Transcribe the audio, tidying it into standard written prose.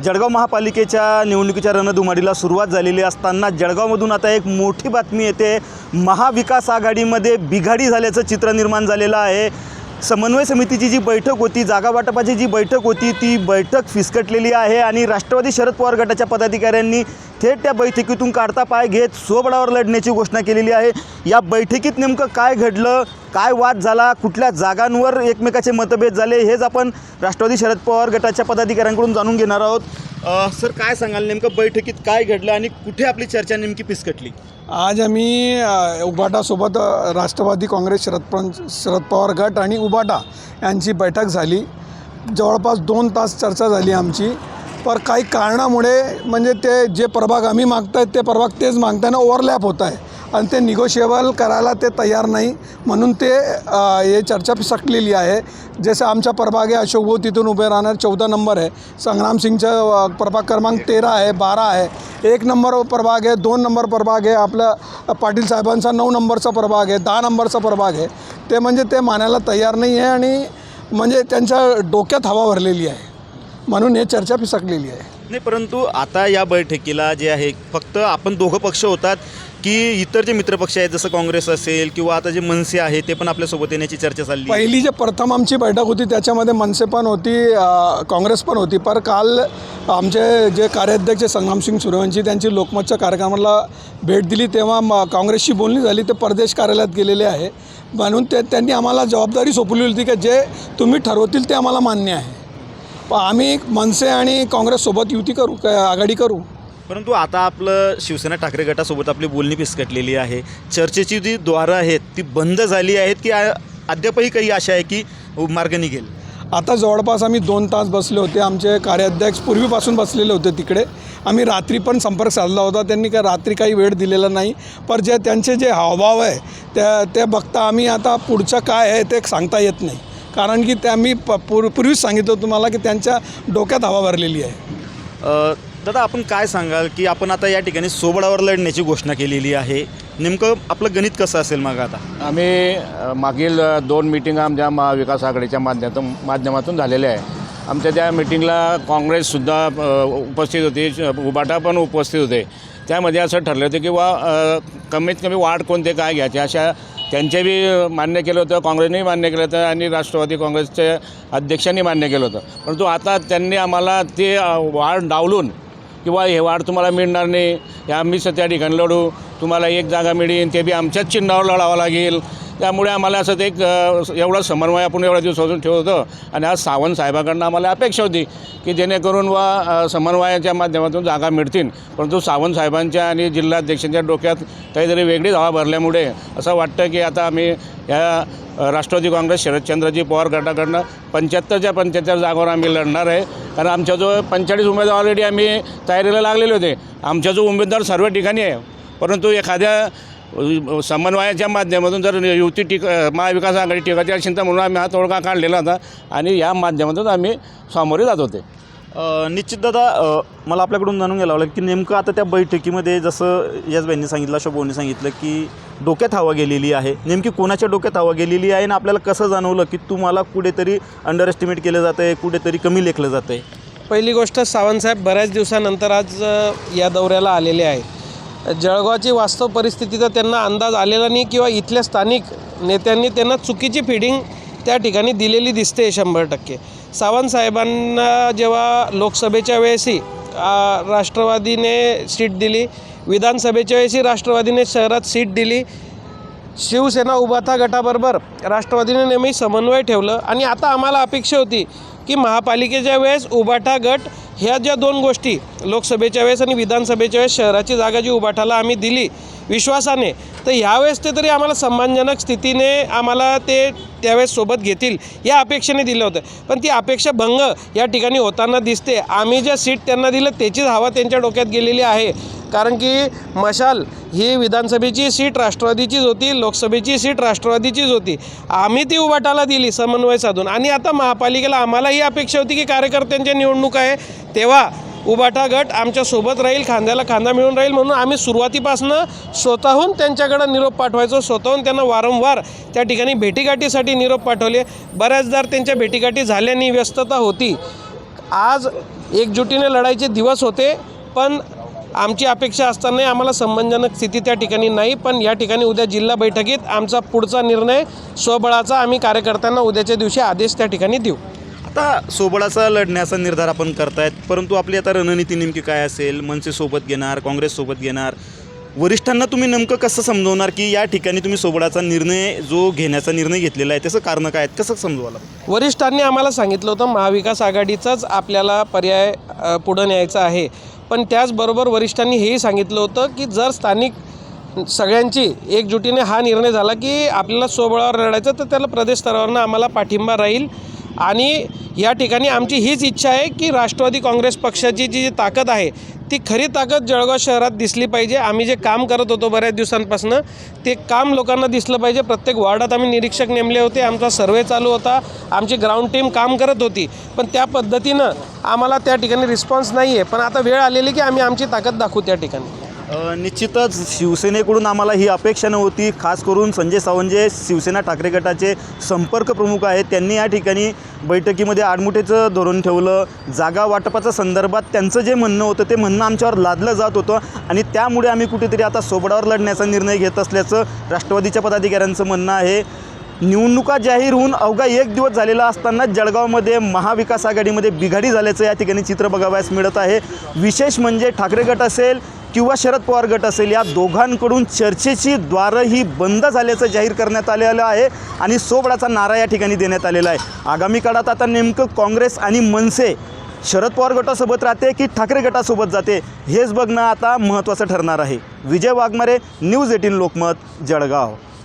जळगाव महापालिकेच्या निवडणुकीच्या रणधुमाडीला सुरुवात झालेली असताना जळगावमधून आता एक मोठी बातमी येते। महाविकास आघाडीमध्ये बिघाडी झाल्याचं चित्र निर्माण झालेलं आहे। समन्वय समितीची जी बैठक होती, जागा वाटपाची जी बैठक होती, ती बैठक फिसकटलेली आहे आणि राष्ट्रवादी शरद पवार गटाच्या पदाधिकाऱ्यांनी थेट त्या बैठकीतून काढता पाय घेत स्वबळावर लढण्याची घोषणा केलेली आहे। या बैठकीत नेमकं काय घडलं, काय वाद झाला, कुठल्या जागांवर एकमेकाचे मतभेद झाले, हेच आपण राष्ट्रवादी शरद पवार गटाच्या पदाधिकाऱ्यांकडून जाणून घेणार आहोत। सर, काय सांगाल, नेमकं बैठकीत काय घडलं आणि कुठे आपली चर्चा नेमकी फिसकटली? आज आम्ही उबाटासोबत राष्ट्रवादी काँग्रेस शरद पवार गट आणि उबाटा यांची बैठक झाली। जवळपास 2 तास चर्चा झाली आमची। पर काही कारणामुळे म्हणजे ते जे प्रभाग आम्ही मागतायत ते प्रभाग तेच मागताना ओव्हरलॅप होत आहे आणि ते निगोशिएबल करायला ते तयार नाही, म्हणून ते हे चर्चा फिसकलेली आहे। जसं आमचा प्रभाग आहे अशोक भाऊ तिथून उभे राहणार 14 नंबर आहे, संग्राम सिंगचा प्रभाग क्रमांक 13 आहे, 12 आहे, 1 नंबर प्रभाग आहे, 2 नंबर प्रभाग आहे, आपलं पाटील साहेबांचा 9 नंबरचा प्रभाग आहे, 10 नंबरचा प्रभाग आहे। ते म्हणजे ते मानायला तयार नाही आहे आणि म्हणजे त्यांच्या डोक्यात हवा भरलेली आहे, म्हणून हे चर्चा फिसकलेली आहे। नाही, परंतु आता या बैठकीला जे आहे फक्त आपण दोघं पक्ष होतात की इतर जे मित्रपक्ष आहेत जसं काँग्रेस असेल किंवा आता जे मनसे आहे ते पण आपल्यासोबत येण्याची चर्चा चालली? पहिली जे प्रथम आमची बैठक होती त्याच्यामध्ये मनसे पण होती, काँग्रेस पण होती। पर काल आमचे जे कार्याध्यक्ष संग्रामसिंग सूर्यवंशी त्यांची लोकमतच्या कार्यक्रमाला भेट दिली तेव्हा काँग्रेसशी बोलणी झाली, ते परदेश कार्यालयात गेलेले आहे, म्हणून त्यांनी आम्हाला जबाबदारी सोपवली होती की जे तुम्ही ठरवतील ते आम्हाला मान्य आहे। आम्ही मनसे आणि काँग्रेससोबत युती करू, आघाडी करू। परंतु आता आपलं शिवसेना ठाकरे गटासोबत आपली बोलणी फिसकटलेली आहे। चर्चेची जी द्वारं आहेत ती बंद झाली आहेत की अद्यापही काही आशा आहे की मार्ग निघेल? आता जवळपास आम्ही 2 तास बसले होते। आमचे कार्याध्यक्ष पूर्वीपासून बसलेले होते तिकडे। आम्ही रात्री पण संपर्क साधला होता, त्यांनी काय रात्री काही वेळ दिलेला नाही। पर जे त्यांचे जे हावभाव आहे ते बघता आम्ही आता पुढचं काय आहे ते सांगता येत नाही, कारण की ते आम्ही पूर्वीच सांगितलं तुम्हाला की त्यांच्या डोक्यात हवा भरलेली आहे। दादा, आपण काय सांगाल की आपण आता या ठिकाणी सोबळावर लढण्याची घोषणा केलेली आहे, नेमकं आपलं गणित कसं असेल? मग आता आम्ही मागील 2 मीटिंग आमच्या महाविकास आघाडीच्या माध्यमातून झालेल्या आहे। आमच्या त्या मीटिंगला काँग्रेससुद्धा उपस्थित होती, उबाटा पण उपस्थित होते। त्यामध्ये असं ठरलं होतं की कमीत कमी वाढ कोणते काय घ्यायचे अशा त्यांचे बी मान्य केलं होतं, काँग्रेसनेही मान्य केलं होतं आणि राष्ट्रवादी काँग्रेसच्या अध्यक्षांनी मान्य केलं होतं। परंतु आता त्यांनी आम्हाला ते वाढ डावलून किंवा हे वाढ तुम्हाला मिळणार नाही, हे आम्हीच त्या ठिकाणी लढू, तुम्हाला 1 जागा मिळेल ते बी आमच्याच चिन्हावर लढावं लागेल। त्यामुळे आम्हाला असं ते एवढा समन्वय आपण एवढ्या दिवसापासून ठेवत होतो आणि आज सावंत साहेबांकडून आम्हाला अपेक्षा होती की जेणेकरून समन्वयाच्या माध्यमातून जागा मिळतील। परंतु सावंत साहेबांच्या आणि जिल्हाध्यक्षांच्या डोक्यात काहीतरी वेगळीच हवा भरल्यामुळे असं वाटतं की आता आम्ही या राष्ट्रवादी काँग्रेस शरदचंद्रजी पवार गटाकडनं 75च्या 75 जागावर आम्ही लढणार आहे। कारण आमच्या जो 45 उमेदवार ऑलरेडी आम्ही तयारीला लागलेले होते। आमचा जो उमेदवार सर्व ठिकाणी आहे, परंतु एखाद्या समन्वयाच्या माध्यमातून जर युती महाविकास आघाडी टिकायची असेल तर म्हणून आम्ही हा तोडगा काढलेला होता आणि या माध्यमातून आम्ही सामोरे जात होते। निश्चित दादा, मला आपल्याकडून जाणून घ्यावं लागेल की नेमकं आता त्या बैठकीमध्ये जसं याच बाईंनी सांगितलं, अशोक भाऊंनी सांगितलं की डोक्यात हवा गेलेली आहे, नेमकी कोणाच्या डोक्यात हवा गेलेली आहे आणि आपल्याला कसं जाणवलं की तुम्हाला कुठेतरी अंडर एस्टिमेट केलं जातं आहे, कुठेतरी कमी लेखलं जातं आहे? पहिली गोष्ट, सावंतसाहेब बऱ्याच दिवसानंतर आज या दौऱ्याला आलेले आहे। जळगावची वास्तव परिस्थितीचा त्यांना अंदाज आलेला नाही किंवा इथल्या स्थानिक नेत्यांनी त्यांना चुकीची फीडिंग त्या ठिकाणी दिलेली दिसते 100%। सावंतसाहेबांना जेव्हा लोकसभेच्या वेळेसही राष्ट्रवादीने सीट दिली, विधानसभेच्या वेळेसही राष्ट्रवादीने शहरात सीट दिली, शिवसेना उबाटा गटाबरोबर राष्ट्रवादीने नेहमी समन्वय ठेवलं आणि आता आम्हाला अपेक्षा होती की महापालिकेच्या वेळेस उबाटा गट ह्या ज्या 2 गोष्टी लोकसभेच्या वेळेस आणि विधानसभेच्या वेळेस शहराची जागा जी उबाटाला आम्ही दिली विश्वासाने, तर ह्यावेळेस ते तरी आम्हाला सन्मानजनक स्थितीने आम्हाला ते त्यावेळेस सोबत घेतील या अपेक्षेने दिलं होतं। पण ती अपेक्षा भंग या ठिकाणी होताना दिसते। आम्ही ज्या सीट त्यांना दिलं त्याचीच हवा त्यांच्या डोक्यात गेलेली आहे, कारण की मशाल ही विधानसभेची सीट राष्ट्रवादीचीच होती, लोकसभेची सीट राष्ट्रवादीचीच होती, आम्ही ती उबाटाला दिली समन्वय साधून। आणि आता महापालिकेला आम्हाला ही अपेक्षा होती की कार्यकर्त्यांच्या निवडणूक आहे तेव्हा उबाटा गट आमच्यासोबत राहील, खांद्याला खांदा मिळून राहील, म्हणून आम्ही सुरुवातीपासून स्वतःहून त्यांच्याकडे निरोप पाठवायचो, स्वतःहून त्यांना वारंवार त्या ठिकाणी भेटीगाठीसाठी निरोप पाठवले। बऱ्याचदा त्यांच्या भेटीगाठी झाल्याने व्यस्तता होती। आज एकजुटीने लढायचे दिवस होते, पण आमची अपेक्षा असतानाही आम्हाला संबंधजनक स्थिती त्या ठिकाणी नाही. पण या ठिकाणी उद्या जिल्हा बैठकीत आमचा पुढचा निर्णय स्वबळाचा आम्ही कार्यकर्त्यांना उद्याच्या दिवशी आदेश त्या ठिकाणी देऊ. आता सोबळाचा लढण्याचा निर्धार आपण करतायत, परंतु आपली आता रणनीती नेमकी काय असेल? मनसे सोबत घेणार, काँग्रेस सोबत घेणार? वरिष्ठांना तुम्ही नेमकं कसं समजवणार की या ठिकाणी तुम्ही सोबळाचा निर्णय जो घेण्याचा निर्णय घेतलेला आहे त्याचं कारण काय आहेत, कसं समजवायला? वरिष्ठांनी आम्हाला सांगितलं होतं महाविकास आघाडीचाच आपल्याला पर्याय पुढं न्यायचा आहे. पण त्याचबरोबर वरिष्ठांनी हेही सांगितलं होतं की जर स्थानिक सगळ्यांची एकजुटीने हा निर्णय झाला की आपल्याला स्वबळावर लढायचं, तर त्याला प्रदेश स्तरावरनं आम्हाला पाठिंबा राहील. आणि या ठिकाणी आमची हीच इच्छा आहे की राष्ट्रवादी काँग्रेस पक्षाची जी ताकद आहे ती खरी ताकद जळगाव शहरात दिसली पाहिजे. आम्ही जे काम करत होतो बऱ्याच दिवसांपासून ते काम लोकांना दिसलं पाहिजे. प्रत्येक वॉर्डात आम्ही निरीक्षक नेमले होते, आमचा सर्वे चालू होता, आमची ग्राउंड टीम काम करत होती, पण त्या पद्धतीनं आम्हाला त्या ठिकाणी रिस्पॉन्स नाही आहे. पण आता वेळ आलेली की आम्ही आमची ताकद दाखवू त्या ठिकाणी. निश्चितच शिवसेनेकडून आम्हाला ही अपेक्षा नव्हती. खास करून संजय सावंत शिवसेना ठाकरे गटाचे संपर्क प्रमुख आहेत, त्यांनी या ठिकाणी बैठकीमध्ये आडमुठेचं धोरण ठेवलं. जागा वाटपाच्या संदर्भात त्यांचं जे म्हणणं होतं ते म्हणणं आमच्यावर लादलं जात होतं आणि त्यामुळे आम्ही कुठेतरी आता सोबळावर लढण्याचा निर्णय घेत असल्याचं राष्ट्रवादीच्या पदाधिकाऱ्यांचं म्हणणं आहे. निवडणुका जाहीर होऊन अवघा एक दिवस झालेला असताना जळगावमध्ये महाविकास आघाडीमध्ये बिघाडी झाल्याचं या ठिकाणी चित्र बघावयास मिळत आहे. विशेष म्हणजे ठाकरे गट असेल किंवा शरद पवार गट असेल, या दोघांकडून चर्चेची द्वारं ही बंद झाल्याचं जाहीर करण्यात आलेलं आहे आणि सोबळाचा नारा या ठिकाणी देण्यात आलेला आहे. आगामी काळात आता नेमकं काँग्रेस आणि मनसे शरद पवार गटासोबत राहते की ठाकरे गटासोबत जाते हेच बघणं आता महत्त्वाचं ठरणार आहे. विजय वाघमारे, न्यूज 18 लोकमत, जळगाव.